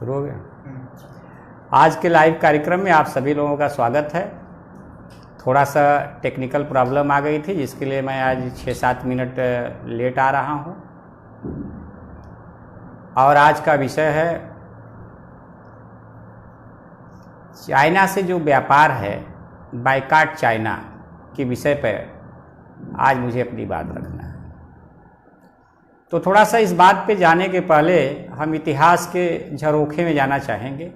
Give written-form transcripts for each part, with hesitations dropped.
शुरू हो गया। आज के लाइव कार्यक्रम में आप सभी लोगों का स्वागत है। थोड़ा सा टेक्निकल प्रॉब्लम आ गई थी, जिसके लिए मैं आज 6-7 मिनट लेट आ रहा हूं। और आज का विषय है चाइना से जो व्यापार है, बायकॉट चाइना के विषय पर आज मुझे अपनी बात रखना है। तो थोड़ा सा इस बात पे जाने के पहले हम इतिहास के झरोखे में जाना चाहेंगे।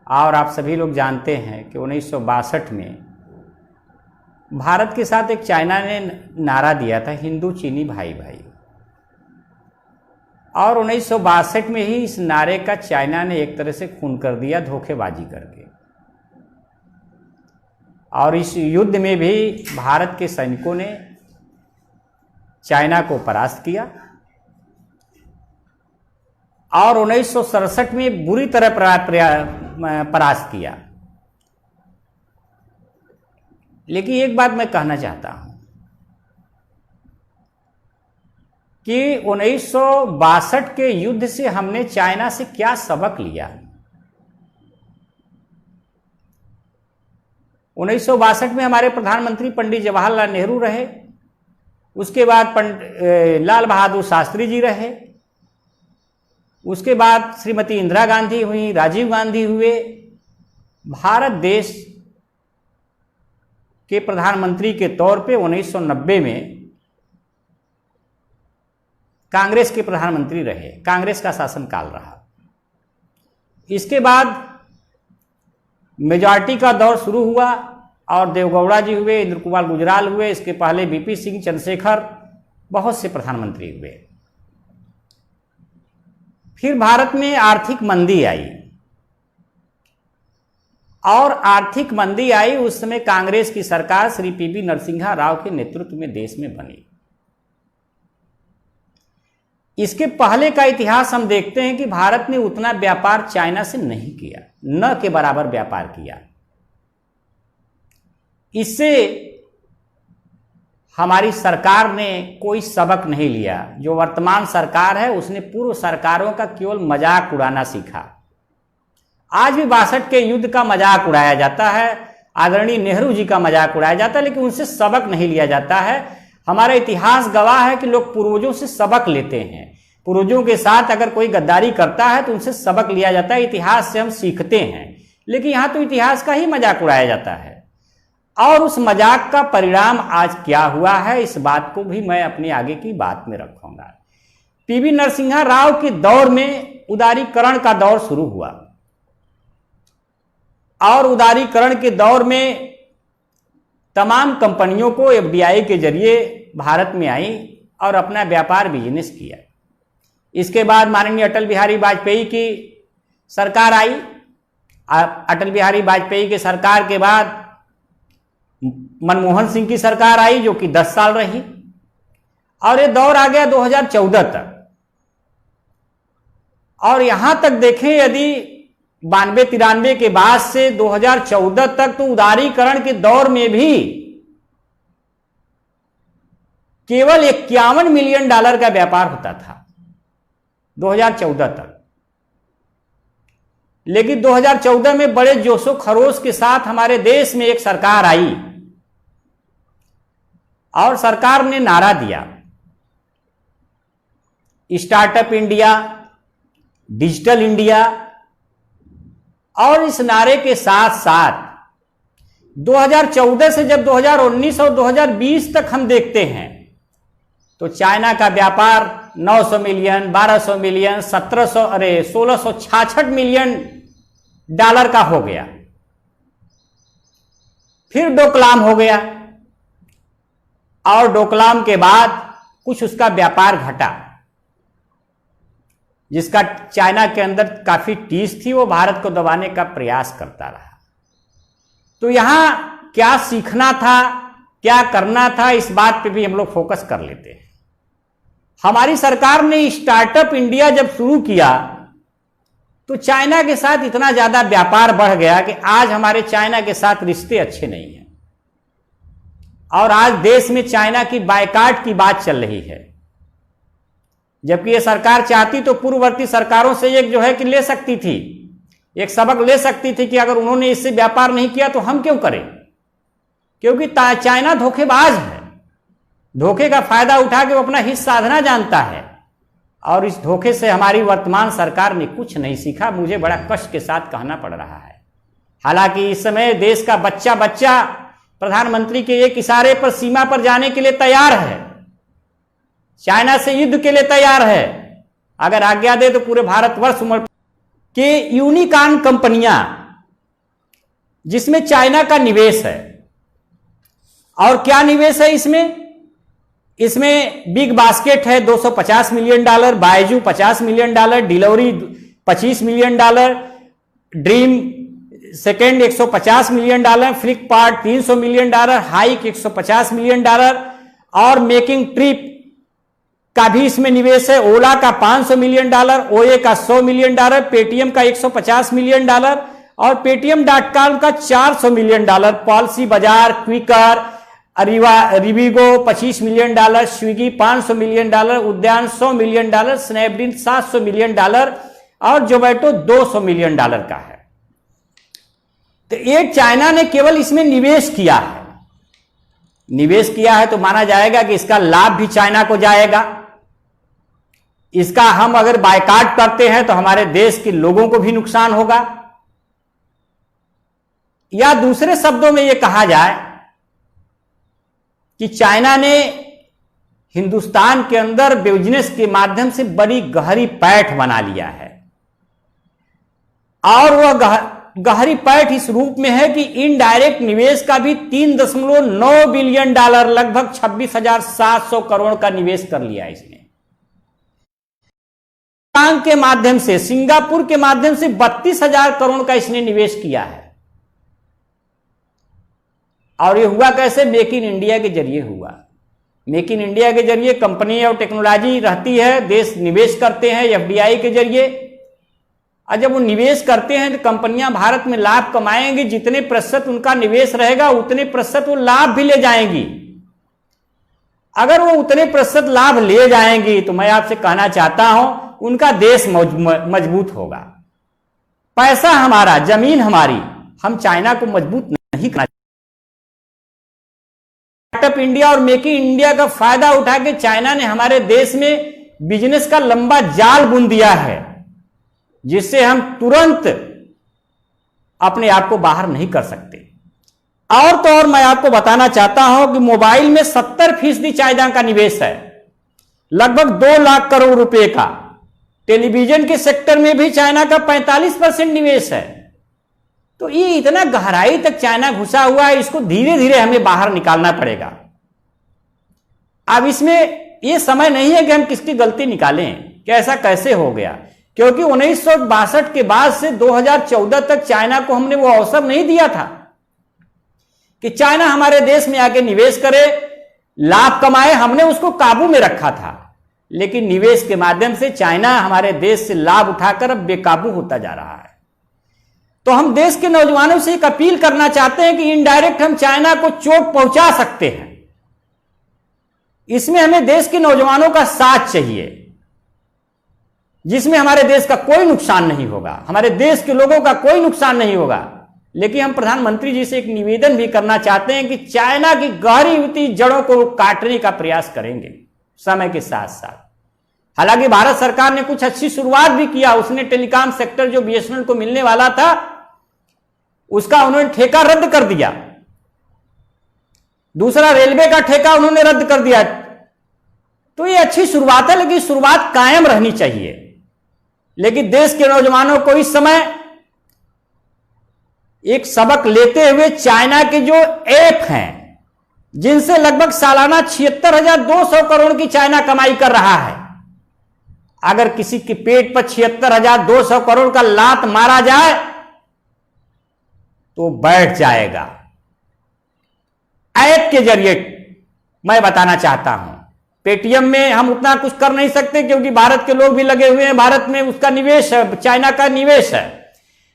और आप सभी लोग जानते हैं कि 1962 में भारत के साथ एक चाइना ने नारा दिया था, हिंदू चीनी भाई भाई। और 1962 में ही इस नारे का चाइना ने एक तरह से खून कर दिया, धोखेबाजी करके। और इस युद्ध में भी भारत के सैनिकों ने चाइना को परास्त किया और 1967 में बुरी तरह परास्त किया। लेकिन एक बात मैं कहना चाहता हूं कि 1962 के युद्ध से हमने चाइना से क्या सबक लिया। 1962 में हमारे प्रधानमंत्री पंडित जवाहरलाल नेहरू रहे, उसके बाद लाल बहादुर शास्त्री जी रहे, उसके बाद श्रीमती इंदिरा गांधी हुई, राजीव गांधी हुए। भारत देश के प्रधानमंत्री के तौर पे 1990 में कांग्रेस के प्रधानमंत्री रहे, कांग्रेस का शासनकाल रहा। इसके बाद मेजॉरिटी का दौर शुरू हुआ और देवगौड़ा जी हुए, इंद्र कुमार गुजराल हुए, इसके पहले वीपी सिंह, चंद्रशेखर, बहुत से प्रधानमंत्री हुए। फिर भारत में आर्थिक मंदी आई और आर्थिक मंदी आई उस समय कांग्रेस की सरकार श्री पीवी नरसिम्हा राव के नेतृत्व में देश में बनी। इसके पहले का इतिहास हम देखते हैं कि भारत ने उतना व्यापार चाइना से नहीं किया, न के बराबर व्यापार किया। इससे हमारी सरकार ने कोई सबक नहीं लिया। जो वर्तमान सरकार है उसने पूर्व सरकारों का केवल मजाक उड़ाना सीखा। आज भी 62 के युद्ध का मजाक उड़ाया जाता है, आदरणीय नेहरू जी का मजाक उड़ाया जाता है, लेकिन उनसे सबक नहीं लिया जाता है। हमारा इतिहास गवाह है कि लोग पूर्वजों से सबक लेते हैं। पूर्वजों के साथ अगर कोई गद्दारी करता है तो उनसे सबक लिया जाता है, इतिहास से हम सीखते हैं। लेकिन यहां तो इतिहास का ही मजाक उड़ाया जाता है। और उस मजाक का परिणाम आज क्या हुआ है, इस बात को भी मैं अपने आगे की बात में रखूंगा। पीवी नरसिम्हा राव के दौर में उदारीकरण का दौर शुरू हुआ और उदारीकरण के दौर में तमाम कंपनियों को एफडीआई के जरिए भारत में आई और अपना व्यापार बिजनेस किया। इसके बाद माननीय अटल बिहारी वाजपेयी की सरकार आई। अटल बिहारी वाजपेयी के सरकार के बाद मनमोहन सिंह की सरकार आई, जो कि 10 साल रही। और ये दौर आ गया 2014 तक। और यहां तक देखें, यदि 92-93 के बाद से 2014 तक, तो उदारीकरण के दौर में भी केवल $51 मिलियन का व्यापार होता था 2014 तक। लेकिन 2014 में बड़े जोशो खरोश के साथ हमारे देश में एक सरकार आई और सरकार ने नारा दिया, स्टार्टअप इंडिया, डिजिटल इंडिया। और इस नारे के साथ साथ 2014 से जब 2019 और 2020 तक हम देखते हैं तो चाइना का व्यापार 900 मिलियन, 1200 मिलियन, 1666 मिलियन डॉलर का हो गया। फिर डोकलाम हो गया और डोकलाम के बाद कुछ उसका व्यापार घटा, जिसका चाइना के अंदर काफी टीस थी, वो भारत को दबाने का प्रयास करता रहा। तो यहां क्या सीखना था, क्या करना था, इस बात पे भी हम लोग फोकस कर लेते हैं। हमारी सरकार ने स्टार्टअप इंडिया जब शुरू किया तो चाइना के साथ इतना ज्यादा व्यापार बढ़ गया कि आज हमारे चाइना के साथ रिश्ते अच्छे नहीं हैं और आज देश में चाइना की बायकॉट की बात चल रही है। जबकि ये सरकार चाहती तो पूर्ववर्ती सरकारों से एक जो है कि ले सकती थी, एक सबक ले सकती थी कि अगर उन्होंने इससे व्यापार नहीं किया तो हम क्यों करें, क्योंकि चाइना धोखेबाज है। धोखे का फायदा उठा के वो अपना हित साधना जानता है, और इस धोखे से हमारी वर्तमान सरकार ने कुछ नहीं सीखा, मुझे बड़ा कष्ट के साथ कहना पड़ रहा है। हालांकि इस समय देश का बच्चा बच्चा प्रधानमंत्री के एक इशारे पर सीमा पर जाने के लिए तैयार है, चाइना से युद्ध के लिए तैयार है। अगर आज्ञा दे तो पूरे भारतवर्ष के यूनिकॉर्न कंपनियां जिसमें चाइना का निवेश है, और क्या निवेश है इसमें बिग बास्केट है $250 million, Byju $50 million, delivery $25 million, dream second $150 million, Flipkart $300 million, hike $150 million, और मेकिंग ट्रिप का भी इसमें निवेश है। ओला का $500 मिलियन, ओए का $100 मिलियन, पेटीएम का $150 मिलियन, और पेटीएम.com का $400 million, policy Bazaar, Quikr, Rivigo $25 million, Swiggy $500 million, Udaan $100 million, Snapdeal $700 million, और जोमेटो $200 मिलियन का है। तो ये चाइना ने केवल इसमें निवेश किया है। निवेश किया है तो माना जाएगा कि इसका लाभ भी चाइना को जाएगा। इसका हम अगर बायकॉट करते हैं तो हमारे देश के लोगों को भी नुकसान होगा, या दूसरे शब्दों में यह कहा जाए कि चाइना ने हिंदुस्तान के अंदर बिजनेस के माध्यम से बड़ी गहरी पैठ बना लिया है, और वह गहरी पैठ इस रूप में है कि इनडायरेक्ट निवेश का भी $3.9 बिलियन, लगभग 26,700 करोड़ का निवेश कर लिया इसने। के माध्यम से, सिंगापुर के माध्यम से 32,000 करोड़ का इसने निवेश किया है। और यह हुआ कैसे? मेक इन इंडिया के जरिए हुआ। मेक इन इंडिया के जरिए कंपनी और टेक्नोलॉजी रहती है, देश निवेश करते हैं एफडीआई के जरिए, और जब वो निवेश करते हैं तो कंपनियां भारत में लाभ कमाएंगी। जितने प्रतिशत उनका निवेश रहेगा उतने प्रतिशत वो लाभ भी ले जाएंगी। अगर वो उतने प्रतिशत लाभ ले जाएंगी तो मैं आपसे कहना चाहता हूं उनका देश मजबूत होगा। पैसा हमारा, जमीन हमारी, हम चाइना को मजबूत नहीं करना। स्टार्टअप इंडिया और मेक इन इंडिया का फायदा उठा के चाइना ने हमारे देश में बिजनेस का लंबा जाल बुन दिया है, जिससे हम तुरंत अपने आप को बाहर नहीं कर सकते। और तो और मैं आपको बताना चाहता हूं कि मोबाइल में 70% चाइना का निवेश है, लगभग 2 लाख करोड़ रुपए का। टेलीविजन के सेक्टर में भी चाइना का 45% निवेश है। तो ये इतना गहराई तक चाइना घुसा हुआ है, इसको धीरे धीरे हमें बाहर निकालना पड़ेगा। अब इसमें यह समय नहीं है कि हम किसकी गलती निकालें कि ऐसा कैसे हो गया, क्योंकि 1962 के बाद से 2014 तक चाइना को हमने वो अवसर नहीं दिया था कि चाइना हमारे देश में आके निवेश करे, लाभ कमाए। हमने उसको काबू में रखा था, लेकिन निवेश के माध्यम से चाइना हमारे देश से लाभ उठाकर अब बेकाबू होता जा रहा है। तो हम देश के नौजवानों से एक अपील करना चाहते हैं कि इनडायरेक्ट हम चाइना को चोट पहुंचा सकते हैं। इसमें हमें देश के नौजवानों का साथ चाहिए, जिसमें हमारे देश का कोई नुकसान नहीं होगा, हमारे देश के लोगों का कोई नुकसान नहीं होगा। लेकिन हम प्रधानमंत्री जी से एक निवेदन भी करना चाहते हैं कि चाइना की गहरी हुई जड़ों को काटने का प्रयास करेंगे समय के साथ साथ। हालांकि भारत सरकार ने कुछ अच्छी शुरुआत भी किया। उसने टेलीकॉम सेक्टर जो बीएसएनएल को मिलने वाला था, उसका उन्होंने ठेका रद्द कर दिया। दूसरा, रेलवे का ठेका उन्होंने रद्द कर दिया। तो ये अच्छी शुरुआत है, लेकिन शुरुआत कायम रहनी चाहिए। लेकिन देश के नौजवानों को इस समय एक सबक लेते हुए चाइना के जो ऐप हैं, जिनसे लगभग सालाना 76,200 करोड़ की चाइना कमाई कर रहा है, अगर किसी के पेट पर 76,200 करोड़ का लात मारा जाए तो बैठ जाएगा। ऐप के जरिए मैं बताना चाहता हूं, पेटीएम में हम उतना कुछ कर नहीं सकते क्योंकि भारत के लोग भी लगे हुए हैं, भारत में उसका निवेश है, चाइना का निवेश है।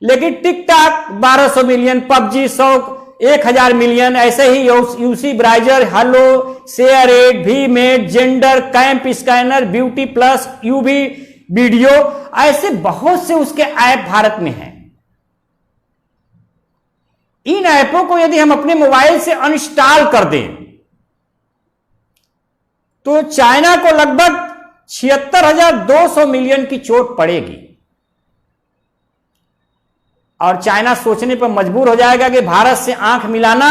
लेकिन टिकटॉक 1200 मिलियन, पबजी 100 1000 मिलियन, ऐसे ही UC browser, hello, share it, VMate, Xender, CamScanner, beauty plus, UV video, ऐसे बहुत से उसके ऐप भारत में हैं। इन ऐपों को यदि हम अपने मोबाइल से अनइंस्टॉल कर दें तो चाइना को लगभग 76,200 मिलियन की चोट पड़ेगी और चाइना सोचने पर मजबूर हो जाएगा कि भारत से आंख मिलाना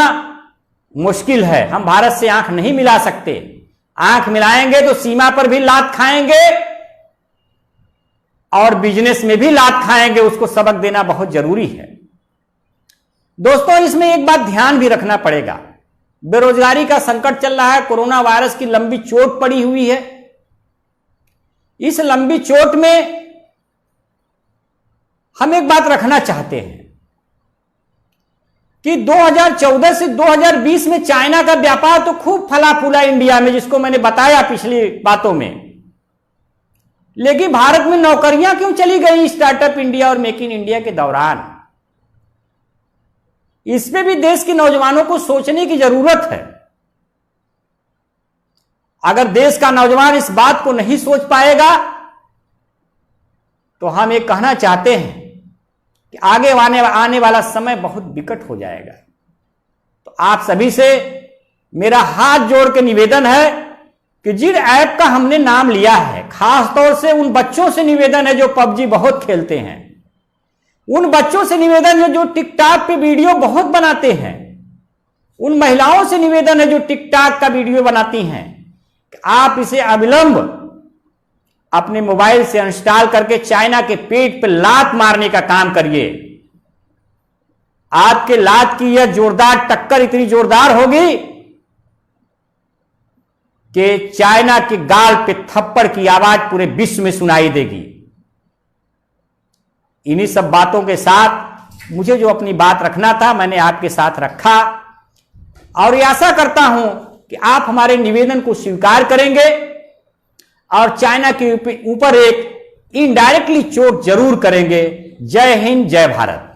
मुश्किल है, हम भारत से आंख नहीं मिला सकते। आंख मिलाएंगे तो सीमा पर भी लात खाएंगे और बिजनेस में भी लात खाएंगे। उसको सबक देना बहुत जरूरी है। दोस्तों, इसमें एक बात ध्यान भी रखना पड़ेगा। बेरोजगारी का संकट चल रहा है, कोरोना वायरस की लंबी चोट पड़ी हुई है। इस लंबी चोट में हम एक बात रखना चाहते हैं कि 2014 से 2020 में चाइना का व्यापार तो खूब फला फूला इंडिया में, जिसको मैंने बताया पिछली बातों में, लेकिन भारत में नौकरियां क्यों चली गई स्टार्टअप इंडिया और मेक इन इंडिया के दौरान? इसमें भी देश के नौजवानों को सोचने की जरूरत है। अगर देश का नौजवान इस बात को नहीं सोच पाएगा तो हम ये कहना चाहते हैं कि आगे आने वाला समय बहुत विकट हो जाएगा। तो आप सभी से मेरा हाथ जोड़ के निवेदन है कि जिन ऐप का हमने नाम लिया है, खास तौर से उन बच्चों से निवेदन है जो पबजी बहुत खेलते हैं, उन बच्चों से निवेदन है जो टिकटॉक पे वीडियो बहुत बनाते हैं, उन महिलाओं से निवेदन है जो टिकटॉक का वीडियो बनाती हैं, आप इसे अविलंब अपने मोबाइल से इंस्टॉल करके चाइना के पेट पर लात मारने का काम करिए। आपके लात की यह जोरदार टक्कर इतनी जोरदार होगी कि चाइना के गाल पे थप्पड़ की आवाज पूरे विश्व में सुनाई देगी। इन्हीं सब बातों के साथ मुझे जो अपनी बात रखना था मैंने आपके साथ रखा और ये आशा करता हूं कि आप हमारे निवेदन को स्वीकार करेंगे और चाइना के ऊपर एक इनडायरेक्टली चोट जरूर करेंगे। जय हिंद, जय भारत।